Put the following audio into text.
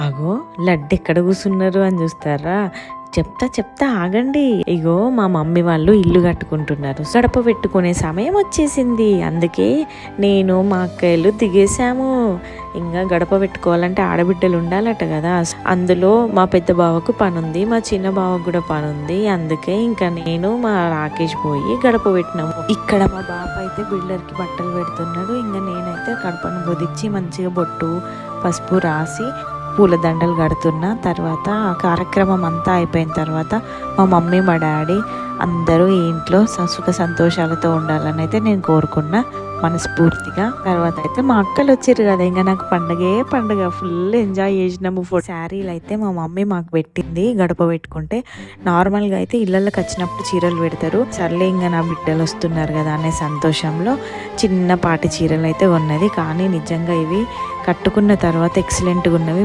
అగో లడ్డు ఎక్కడ కూర్చున్నారు అని చూస్తారా? చెప్తా ఆగండి. ఇగో మా మమ్మీ వాళ్ళు ఇల్లు కట్టుకుంటున్నారు, గడప పెట్టుకునే సమయం వచ్చేసింది. అందుకే నేను మా అక్కయ్యలు దిగేసాము. ఇంకా గడప పెట్టుకోవాలంటే ఆడబిడ్డలు ఉండాలట కదా. అందులో మా పెద్ద బావకు పనుంది, మా చిన్న బావకు కూడా పనుంది. అందుకే ఇంకా నేను మా రాకేష్ పోయి గడప పెట్టినాము. ఇక్కడ మా బావ అయితే బిల్డర్కి బట్టలు పెడుతున్నాడు. ఇంకా నేనైతే గడపను బొదిచ్చి మంచిగా బొట్టు పసుపు రాసి పూలదండలు కడుతున్నా. తర్వాత కార్యక్రమం అంతా అయిపోయిన తర్వాత మా మమ్మీ మా డాడీ అందరూ ఈ ఇంట్లో సుఖ సంతోషాలతో ఉండాలని అయితే నేను కోరుకున్నా మనస్ఫూర్తిగా. తర్వాత అయితే మా అక్కలు వచ్చారు కదా, ఇంకా నాకు పండగ ఫుల్ ఎంజాయ్ చేసినాము. శారీలు అయితే మా మమ్మీ మాకు పెట్టింది గడప పెట్టుకుంటే. నార్మల్గా అయితే ఇళ్ళకి వచ్చినప్పుడు చీరలు పెడతారు. సర్లే ఇంకా నా బిడ్డలు వస్తున్నారు కదా అనే సంతోషంలో చిన్నపాటి చీరలు అయితే ఉన్నది. కానీ నిజంగా ఇవి కట్టుకున్న తర్వాత ఎక్సలెంట్గా ఉన్నవి.